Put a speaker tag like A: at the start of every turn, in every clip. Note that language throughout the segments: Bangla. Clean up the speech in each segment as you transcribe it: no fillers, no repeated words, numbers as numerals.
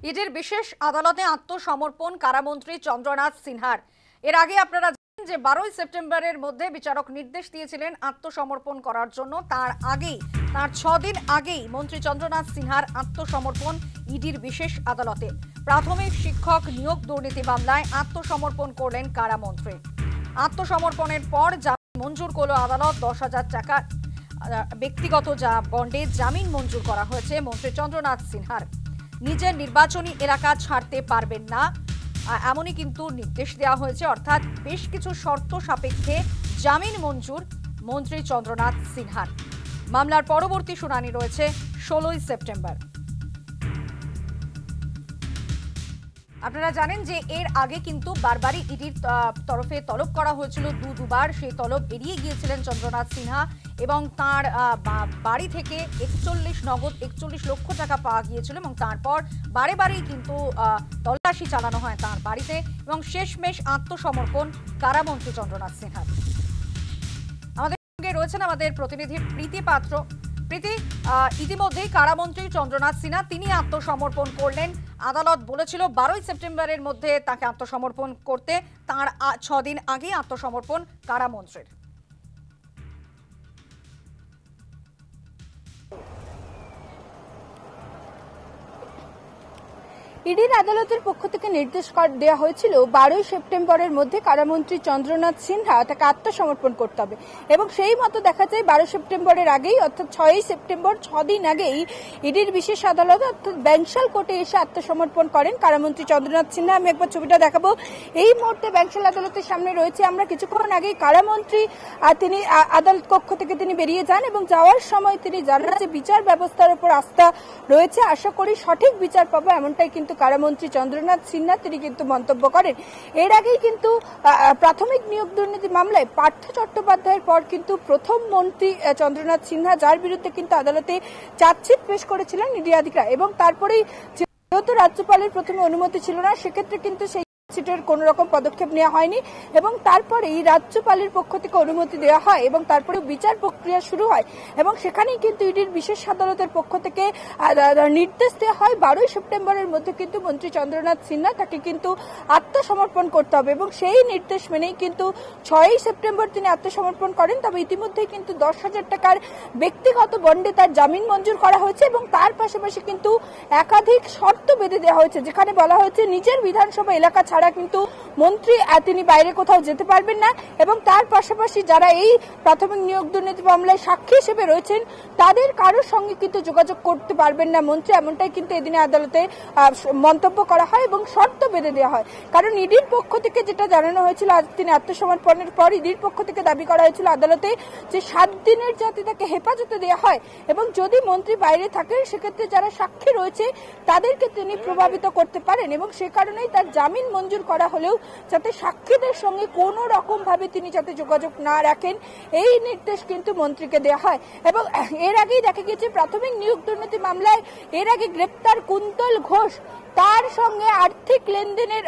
A: ইডির বিশেষ আদালতে আত্মসমর্পণ কারামন্ত্রী চন্দ্রনাথ সিনহার। এর আগে আপনারা জানেন যে 12ই সেপ্টেম্বরের মধ্যে বিচারক নির্দেশ দিয়েছিলেন আত্মসমর্পণ করার জন্য। তার 6 দিন আগেই মন্ত্রী চন্দ্রনাথ সিনহার আত্মসমর্পণ ইডির বিশেষ আদালতে। প্রাথমিক শিক্ষক নিয়োগ দুর্নীতি মামলায় আত্মসমর্পণ করলেন কারামন্ত্রী। আত্মসমর্পণের পর জামিন মঞ্জুর করল আদালত। 10,000 টাকা ব্যক্তিগত বন্ডে জামিন মঞ্জুর করা হয়েছে মন্ত্রী চন্দ্রনাথ সিনহার। নিজের নির্বাচনী এলাকা ছাড়তে পারবেন না এমনই কিন্তু নির্দেশ দেওয়া হয়েছে, অর্থাৎ বেশ কিছু শর্ত সাপেক্ষে জামিন মঞ্জুর মন্ত্রী চন্দ্রনাথ সিনহার। মামলার পরবর্তী শুনানি রয়েছে 16ই সেপ্টেম্বর। আপনারা জানেন যে এর আগে কিন্তু বারবারই ইডির তরফে তলব করা হয়েছিল, দুবার সেই তলব এড়িয়ে গিয়েছিলেন চন্দ্রনাথ সিনহা এবং তার বাড়ি থেকে 41 লক্ষ টাকা পাওয়া গিয়েছিল এবং তারপর বারেই কিন্তু তল্লাশি চালানো হয় তার বাড়িতে এবং শেষমেশ আত্মসমর্পণ কারামন্ত্রী চন্দ্রনাথ সিনহার। আমাদের সঙ্গে রয়েছেন আমাদের প্রতিনিধি প্রীতি পাত্র। প্রীতি, ইতিমধ্যেই কারামন্ত্রী চন্দ্রনাথ সিনহা তিনি আত্মসমর্পণ করলেন। আদালত বলেছিল 12ই সেপ্টেম্বরের মধ্যে তাকে আত্মসমর্পণ করতে, তার 6 দিন আগে আত্মসমর্পণ কারামন্ত্রীর।
B: ইডির আদালতের পক্ষ থেকে নির্দেশ দেওয়া হয়েছিল 12ই সেপ্টেম্বরের মধ্যে কারামন্ত্রী চন্দ্রনাথ সিনহা তাকে আত্মসমর্পণ করতে হবে এবং সেই মতো দেখা যায় 12 সেপ্টেম্বরের আগেই অর্থাৎ 6ই সেপ্টেম্বর 6 দিন আগেই ইডির বিশেষ আদালত অর্থাৎ ব্যাংশাল কোর্টে এসে আত্মসমর্পণ করেন কারামন্ত্রী চন্দ্রনাথ সিনহা। আমি একবার ছবিটা দেখাবো। এই মুহূর্তে ব্যাংশাল আদালতের সামনে রয়েছে আমরা। কিছুক্ষণ আগেই কারামন্ত্রী তিনি আদালত কক্ষ থেকে তিনি বেরিয়ে যান এবং যাওয়ার সময় তিনি জানান যে বিচার ব্যবস্থার উপর আস্থা রয়েছে, আশা করি সঠিক বিচার পাবো, এমনটাই কিন্তু কারামন্ত্রী চন্দ্রনাথ সিনহা তিনি কিন্তু মন্তব্য করেন। এর আগেই কিন্তু প্রাথমিক নিয়োগ দুর্নীতি মামলায় পার্থ চট্টোপাধ্যায়ের পর কিন্তু প্রথম মন্ত্রী চন্দ্রনাথ সিনহা, যার বিরুদ্ধে কিন্তু আদালতে চার্জশিট পেশ করেছিলেন ইডি আধিকারিকরা এবং তারপরেই যেহেতু রাজ্যপালের প্রথমে অনুমতি ছিল না, সেক্ষেত্রে কিন্তু সেই সিটের কোন রকম পদক্ষেপ নেওয়া হয়নি এবং তারপরেই রাজ্যপালের পক্ষ থেকে অনুমতি দেওয়া হয় এবং তারপরে বিচার প্রক্রিয়া শুরু হয় এবং সেখানেই কিন্তু ইডির বিশেষ আদালতের পক্ষ থেকে নির্দেশ দেওয়া হয় 12ই সেপ্টেম্বরের মধ্যে কিন্তু মন্ত্রী চন্দ্রনাথ সিনহা তাকে কিন্তু আত্মসমর্পণ করতে হবে এবং সেই নির্দেশ মেনেই কিন্তু 6ই সেপ্টেম্বর তিনি আত্মসমর্পণ করেন। তবে ইতিমধ্যেই কিন্তু 10,000 টাকার ব্যক্তিগত বন্ডে তার জামিন মঞ্জুর করা হয়েছে এবং তার পাশাপাশি কিন্তু একাধিক শর্ত বেঁধে দেওয়া হয়েছে, যেখানে বলা হয়েছে নিজের বিধানসভা এলাকা ছাড়া কিন্তু মন্ত্রী তিনি বাইরে কোথাও যেতে পারবেন না এবং তার পাশাপাশি যারা এই প্রাথমিক নিয়োগ দুর্নীতি মামলায় সাক্ষী হিসেবে রয়েছেন তাদের কারোর সঙ্গে কিন্তু যোগাযোগ করতে পারবেন না মন্ত্রী, এমনটাই কিন্তু এদিনে আদালতে মন্তব্য করা হয় এবং শর্ত বেঁধে দেওয়া হয়। কারণ ইডির পক্ষ থেকে যেটা জানানো হয়েছিল, আজ তিনি আত্মসমর্পণের পর ইডির পক্ষ থেকে দাবি করা হয়েছিল আদালতে যে 7 দিনের যাতে তাকে হেফাজতে দেওয়া হয় এবং যদি মন্ত্রী বাইরে থাকেন সেক্ষেত্রে যারা সাক্ষী রয়েছে তাদেরকে তিনি প্রভাবিত করতে পারেন এবং সে কারণেই তার জামিন মঞ্জুর করা হলেও যাতে সাক্ষীদের সঙ্গে কোন রকম ভাবে তিনি যাতে যোগাযোগ না রাখেন এই নির্দেশ কিন্তু মন্ত্রীকে দেওয়া হয়। এবং এর আগেই দেখা গেছে প্রাথমিক নিয়োগ দুর্নীতি মামলায় এর আগে গ্রেপ্তার কুন্তল ঘোষ, তার সঙ্গে আর্থিক লেনদেনের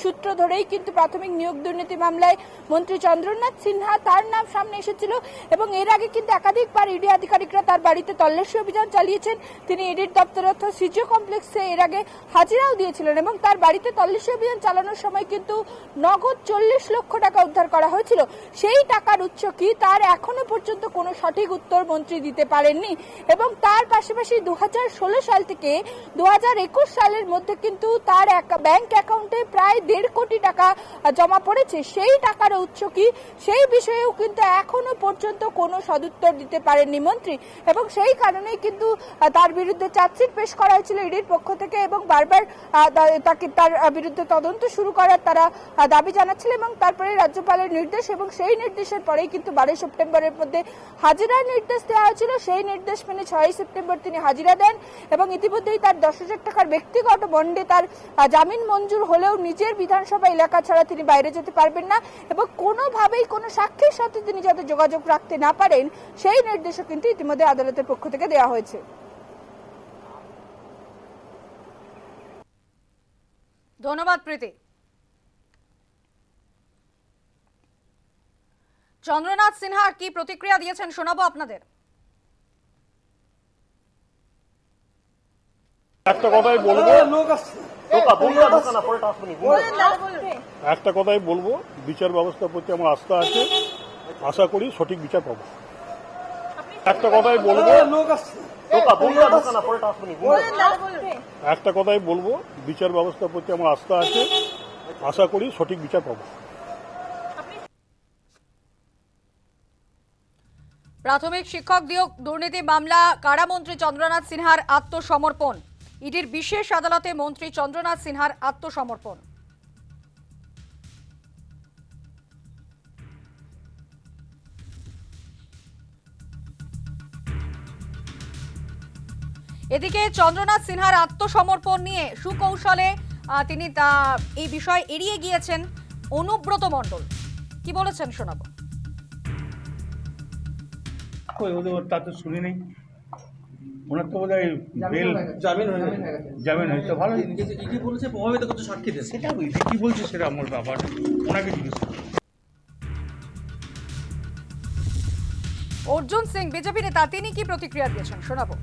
B: সূত্র ধরেই কিন্তু প্রাথমিক নিয়োগ দুর্নীতি মামলায় মন্ত্রী চন্দ্রনাথ সিনহা তার নাম সামনে এসেছিল এবং এর আগে কিন্তু একাধিকবার ইডি আধিকারিকরা তার বাড়িতে তল্লাশি অভিযান চালিয়েছেন। তিনি ইডির দপ্তর অর্থাৎ সিজিও কমপ্লেক্সে এর আগে হাজিরাও দিয়েছিলেন এবং তার বাড়িতে তল্লাশি অভিযান চালানোর সময় কিন্তু নগদ 40 লক্ষ টাকা উদ্ধার করা হয়েছিল। সেই টাকার উৎস কি তার এখনো পর্যন্ত কোনো সঠিক উত্তর মন্ত্রী দিতে পারেননি এবং তার পাশাপাশি 2016 সাল থেকে 2021 সালের মধ্যে কিন্তু তার ব্যাংক অ্যাকাউন্টে প্রায় 1.5 কোটি টাকা জমা পড়েছে। সেই টাকার উৎস কি সেই বিষয়েও কিন্তু এখনো পর্যন্ত কোনো সদুত্তর দিতে পারেননি মন্ত্রী এবং সেই কারণেই কিন্তু তার বিরুদ্ধে চার্জশিট পেশ করা হয়েছিল ইডির পক্ষ থেকে এবং বারবার তার বিরুদ্ধে তদন্ত শুরু করার তারা দাবি জানাচ্ছিল এবং তারপরে রাজ্যপালের নির্দেশ এবং সেই নির্দেশের পরেই কিন্তু 12 সেপ্টেম্বরের মধ্যে হাজিরার নির্দেশ দেওয়া হয়েছিল। সেই নির্দেশ মেনে 6ই সেপ্টেম্বর তিনি হাজিরা দেন এবং ইতিমধ্যেই তার 10,000 টাকার ব্যক্তিগত বন্ডে তার জামিন মঞ্জুর হলেও নিজের বিধানসভা এলাকা ছাড়া তিনি বাইরে যেতে পারবেন না এবং কোনোভাবেই কোনো সাক্ষীর সাথে তিনি যাতে যোগাযোগ রাখতে না পারেন সেই নির্দেশও কিন্তু ইতিমধ্যে আদালতের পক্ষ থেকে দেওয়া হয়েছে।
A: ধন্যবাদ প্রীতি। চন্দ্রনাথ সিনহা কি প্রতিক্রিয়া দিয়েছেন শোনাবো আপনাদের।
C: একটা কথাই বলবো একটা কথাই বলবো, বিচার ব্যবস্থার প্রতি আমার আস্থা আছে, আশা করি সঠিক বিচার পাবো। একটা কথাই বলবো একটা কথাই বলবো, বিচার ব্যবস্থার প্রতি আমার আস্থা আছে, আশা করি সঠিক বিচার পাবো।
A: প্রাথমিক শিক্ষক নিয়োগ দুর্নীতি মামলা, কারামন্ত্রী চন্দ্রনাথ সিনহার আত্মসমর্পণ। ইডির বিশেষ আদালতে মন্ত্রী চন্দ্রনাথ সিনহার আত্মসমর্পণ। এদিকে চন্দ্রনাথ সিনহার আত্মসমর্পণ নিয়ে সুকৌশলে তিনি এই বিষয় এড়িয়ে গিয়েছেন অনুব্রত মণ্ডল। কি বলেছেন শোনাবো।
D: তা তো শুনি নেই, ওনার তো বোধহয় বেল জামিন হয়েছে, ভালো
E: ইডি বলেছে প্রভাবিত করছে সাক্ষীদের।
D: সেটা বুঝছি, কি বলছে সেটা আমার ব্যাপার, ওনাকে জিজ্ঞেস করুন।
A: অর্জুন সিং বিজেপি নেতা, তিনি কি প্রতিক্রিয়া দিয়েছেন শোনাবো।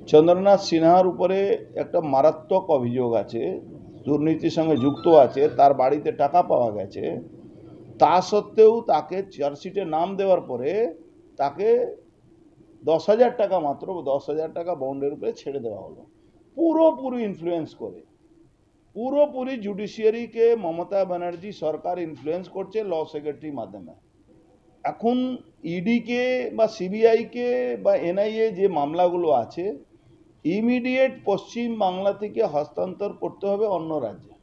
F: চন্দ্রনাথ সিনহার উপরে একটা মারাত্মক অভিযোগ আছে, দুর্নীতির সঙ্গে যুক্ত আছে, তার বাড়িতে টাকা পাওয়া গেছে। তা সত্ত্বেও তাকে চার্জশিটে নাম দেওয়ার পরে তাকে 10,000 টাকা, মাত্র 10,000 টাকা বন্ডের উপরে ছেড়ে দেওয়া হলো, পুরোপুরি ইনফ্লুয়েন্স করে। পুরোপুরি জুডিশিয়ারিকে মমতা ব্যানার্জি সরকার ইনফ্লুয়েন্স করছে ল সেক্রেটারির মাধ্যমে। এখন ইডিকে বা সিবিআইকে বা এনআইএ যে মামলাগুলো আছে, ইমিডিয়েট পশ্চিম বাংলা থেকে হস্তান্তর করতে হবে অন্য রাজ্যে।